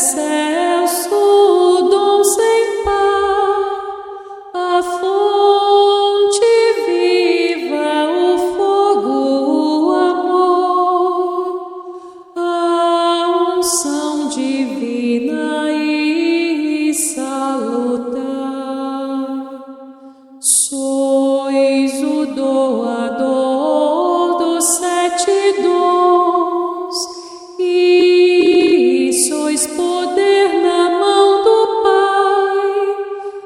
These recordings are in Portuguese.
excelso dom sem par, a fonte viva, o fogo, o amor, a unção divina e salutar. Sois o doador dos 7 dons e sois poder na mão do Pai,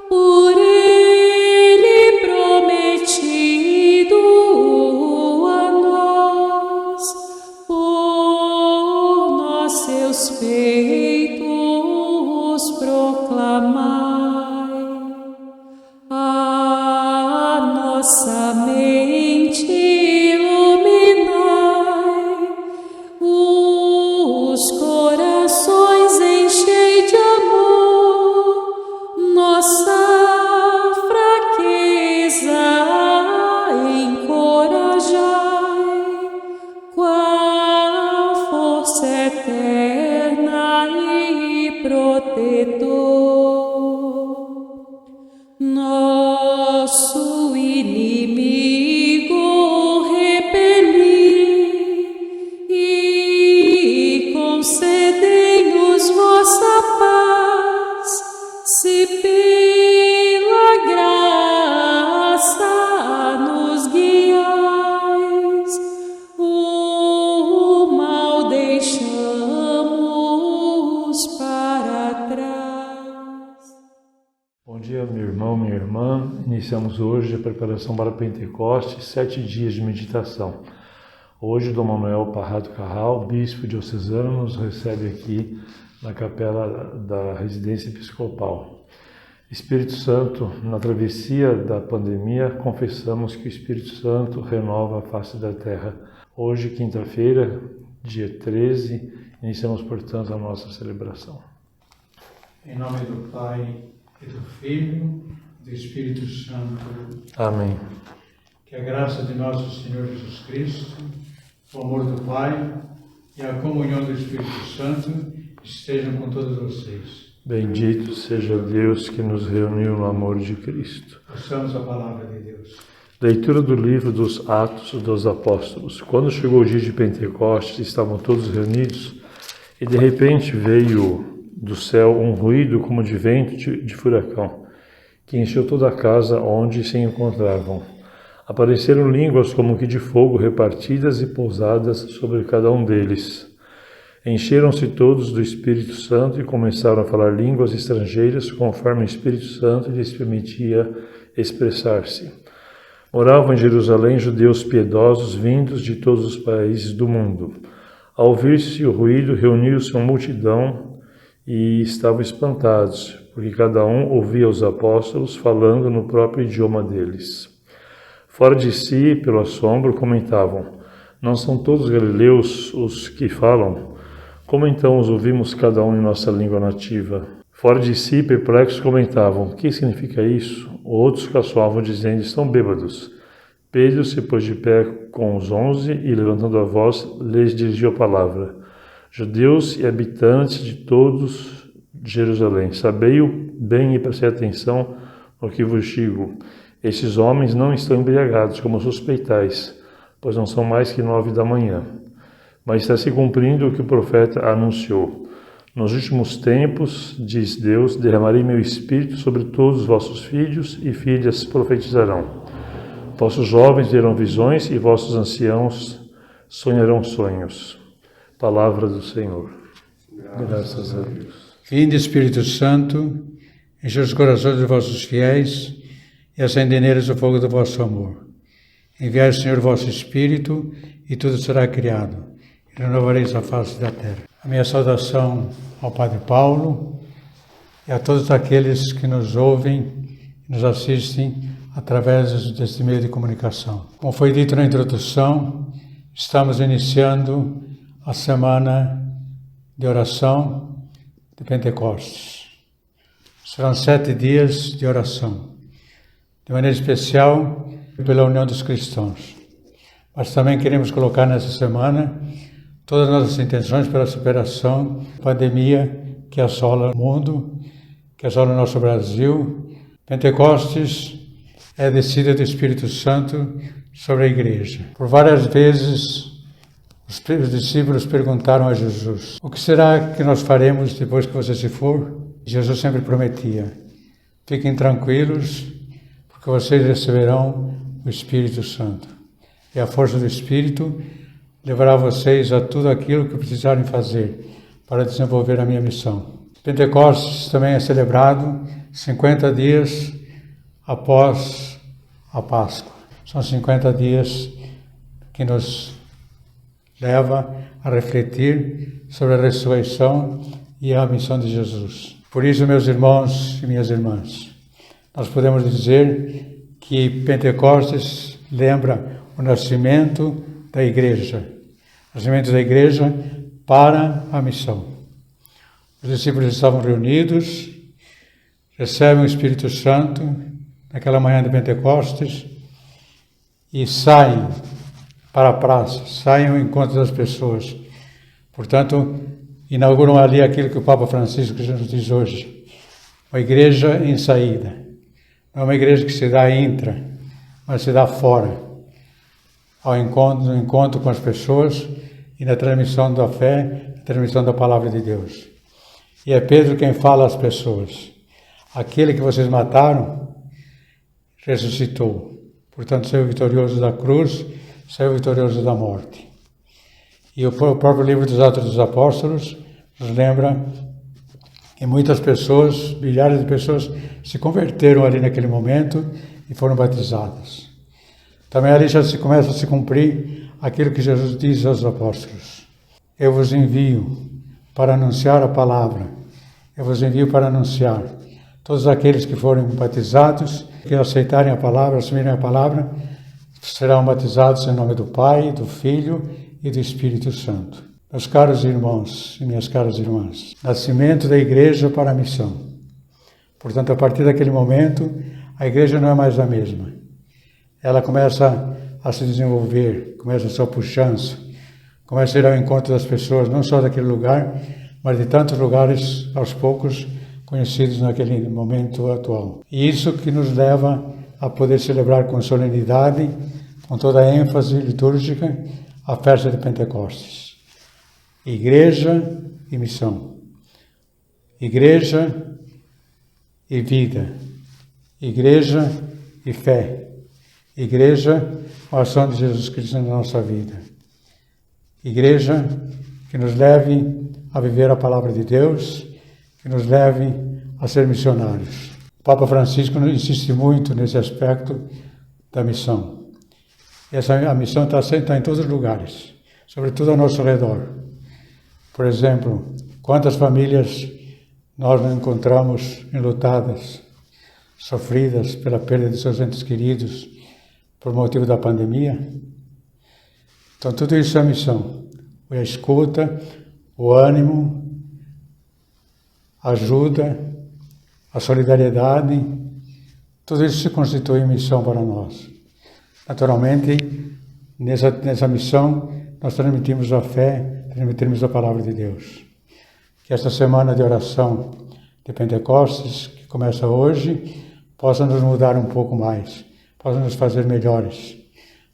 por Ele prometido a nós, por nós seus feitos proclamai. A nossa mente iluminai, os corações enchei de amor, nossa fraqueza encorajai, qual força eterna e protetor. Nosso inimigo repeli e concedei-nos vossa paz, se pela graça nos guiais, o mal deixamos para trás. Bom dia, meu irmão, minha irmã. Iniciamos hoje a preparação para Pentecostes, 7 dias de meditação. Hoje, Dom Manuel Parrado Carral, bispo diocesano, nos recebe aqui na capela da residência episcopal. Espírito Santo, na travessia da pandemia, confessamos que o Espírito Santo renova a face da terra. Hoje, quinta-feira, dia 13, iniciamos, portanto, a nossa celebração. Em nome do Pai, e do Filho, e do Espírito Santo. Amém. Que a graça de nosso Senhor Jesus Cristo, o amor do Pai e a comunhão do Espírito Santo estejam com todos vocês. Bendito seja Deus que nos reuniu no amor de Cristo. Ouçamos a palavra de Deus. Leitura do livro dos Atos dos Apóstolos. Quando chegou o dia de Pentecostes, estavam todos reunidos e de repente veio do céu um ruído como de vento de furacão, que encheu toda a casa onde se encontravam. Apareceram línguas como que de fogo repartidas e pousadas sobre cada um deles. Encheram-se todos do Espírito Santo e começaram a falar línguas estrangeiras conforme o Espírito Santo lhes permitia expressar-se. Moravam em Jerusalém judeus piedosos vindos de todos os países do mundo. Ao ouvir-se o ruído, reuniu-se uma multidão e estavam espantados, porque cada um ouvia os apóstolos falando no próprio idioma deles. Fora de si, pelo assombro, comentavam: não são todos galileus os que falam? Como então os ouvimos cada um em nossa língua nativa? Fora de si, perplexos, comentavam: o que significa isso? Outros caçoavam, dizendo: estão bêbados. Pedro se pôs de pé com os 11 e, levantando a voz, lhes dirigiu a palavra: judeus e habitantes de todos de Jerusalém, sabei-o bem e prestei atenção no que vos digo. Esses homens não estão embriagados, como suspeitais, pois não são mais que 9 da manhã. Mas está se cumprindo o que o profeta anunciou. Nos últimos tempos, diz Deus, derramarei meu espírito sobre todos os vossos filhos e filhas profetizarão. Vossos jovens verão visões e vossos anciãos sonharão sonhos. Palavra do Senhor. Graças a Deus. Vinde, Espírito Santo, enche os corações dos vossos fiéis e acendei neles o fogo do vosso amor. Enviai, Senhor, vosso Espírito e tudo será criado, e renovareis a face da terra. A minha saudação ao Padre Paulo e a todos aqueles que nos ouvem e nos assistem através deste meio de comunicação. Como foi dito na introdução, estamos iniciando a semana de oração de Pentecostes. Serão 7 dias de oração, de maneira especial pela união dos cristãos. Mas também queremos colocar nessa semana todas as nossas intenções para a superação da pandemia que assola o mundo, que assola o nosso Brasil. Pentecostes é a descida do Espírito Santo sobre a igreja. Por várias vezes, os discípulos perguntaram a Jesus: o que será que nós faremos depois que você se for? Jesus sempre prometia: fiquem tranquilos, porque vocês receberão o Espírito Santo. E a força do Espírito levará vocês a tudo aquilo que precisarem fazer para desenvolver a minha missão. Pentecostes também é celebrado 50 dias após a Páscoa. São 50 dias que nos leva a refletir sobre a ressurreição e a missão de Jesus. Por isso, meus irmãos e minhas irmãs, nós podemos dizer que Pentecostes lembra o nascimento da igreja. O nascimento da igreja para a missão. Os discípulos estavam reunidos, recebem o Espírito Santo naquela manhã de Pentecostes e saem para a praça, saem ao encontro das pessoas. Portanto, inauguram ali aquilo que o Papa Francisco nos diz hoje: uma igreja em saída. Não é uma igreja que se dá intra, mas se dá fora, no encontro com as pessoas e na transmissão da fé, na transmissão da palavra de Deus. E é Pedro quem fala às pessoas: aquele que vocês mataram ressuscitou. Portanto, saiu vitorioso da cruz, saiu vitorioso da morte. E o próprio livro dos Atos dos Apóstolos nos lembra que muitas pessoas, milhares de pessoas, se converteram ali naquele momento e foram batizadas. Também ali já começa a se cumprir aquilo que Jesus diz aos apóstolos: eu vos envio para anunciar a palavra, eu vos envio para anunciar. Todos aqueles que forem batizados, que aceitarem a palavra, assumirem a palavra, serão batizados em nome do Pai, do Filho e do Espírito Santo. Meus caros irmãos e minhas caras irmãs, nascimento da igreja para a missão. Portanto, a partir daquele momento, a igreja não é mais a mesma. Ela começa a se desenvolver, começa a sua pujança, começa a ir ao encontro das pessoas, não só daquele lugar, mas de tantos lugares, aos poucos, conhecidos naquele momento atual. E isso que nos leva a poder celebrar com solenidade, com toda a ênfase litúrgica, a festa de Pentecostes. Igreja e missão. Igreja e vida. Igreja e fé. Igreja, a ação de Jesus Cristo na nossa vida. Igreja que nos leve a viver a palavra de Deus, que nos leve a ser missionários. O Papa Francisco insiste muito nesse aspecto da missão. A missão está em todos os lugares, sobretudo ao nosso redor. Por exemplo, quantas famílias nós não encontramos enlutadas, sofridas pela perda de seus entes queridos por motivo da pandemia? Então, tudo isso é missão. A escuta, o ânimo, a ajuda, a solidariedade, tudo isso se constitui missão para nós. Naturalmente, nessa missão, nós transmitimos a fé, transmitimos a palavra de Deus. Que esta semana de oração de Pentecostes, que começa hoje, possa nos mudar um pouco mais, possa nos fazer melhores,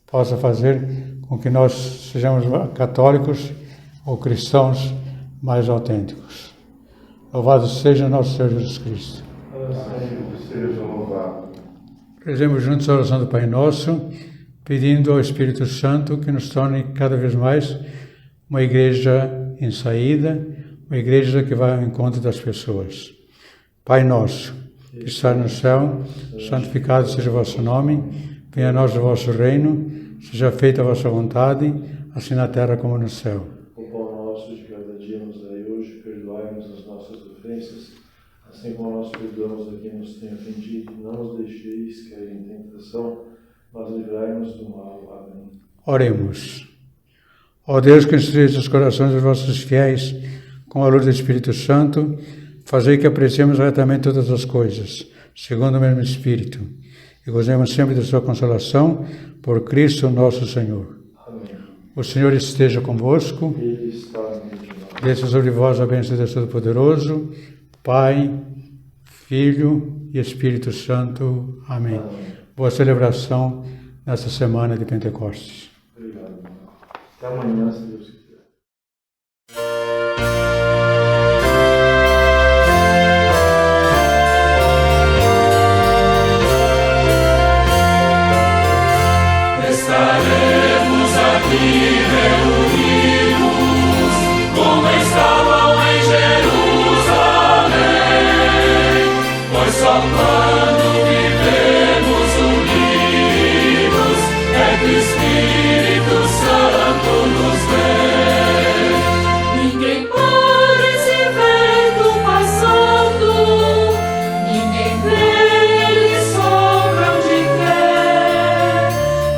possa fazer com que nós sejamos católicos ou cristãos mais autênticos. Louvado seja nosso Senhor Jesus Cristo. Seja louvado. Rezemos juntos a oração do Pai Nosso, pedindo ao Espírito Santo que nos torne cada vez mais uma igreja em saída, uma igreja que vai ao encontro das pessoas. Pai nosso, que está no céu, santificado seja o vosso nome, venha a nós o vosso reino, seja feita a vossa vontade, assim na terra como no céu. O pão nosso de cada dia nos dai hoje, perdoai-nos as nossas ofensas, assim como nós perdoamos a quem nos tem ofendido. Não nos deixeis cair em tentação, mas livrai-nos do mal. Amém. Oremos. Ó Deus, que instruís os corações dos vossos fiéis com a luz do Espírito Santo, fazei que apreciemos retamente todas as coisas, segundo o mesmo Espírito, e gozemos sempre da sua consolação, por Cristo nosso Senhor. Amém. O Senhor esteja convosco. Ele está no meio de nós. Desça sobre vós a bênção de Deus Todo-Poderoso, Pai, Filho e Espírito Santo. Amém. Boa celebração nessa semana de Pentecostes. Obrigado. Até amanhã, se Deus quiser. Estaremos aqui reunidos, como estavam em Jerusalém, pois só quando vivemos unidos é que o Espírito Santo nos vê. Ninguém pode esse vento passando, ninguém vê ele sopra onde quer.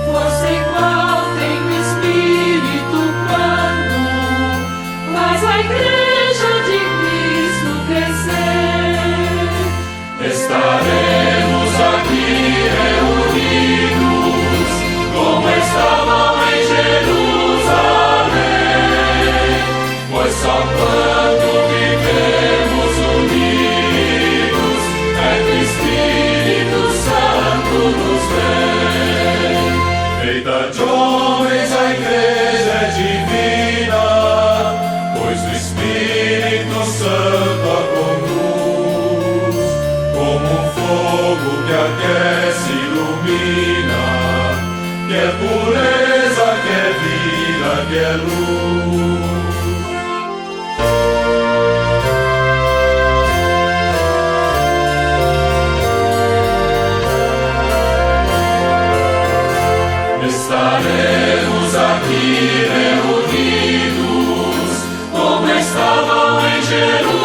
Força igual tem o Espírito quando faz a Igreja de Cristo crescer. Estaremos aqui reunidos, como estavam em Jerusalém, pois só quando vivemos unidos é que o Espírito Santo nos vem. Feita de homens a Igreja é divina, pois o Espírito Santo a conduz, como um fogo que aquece e ilumina, que é pureza, que é vida, que é luz. Estaremos aqui reunidos, como estavam em Jerusalém,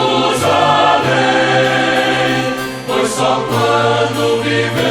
pois só quando vivemos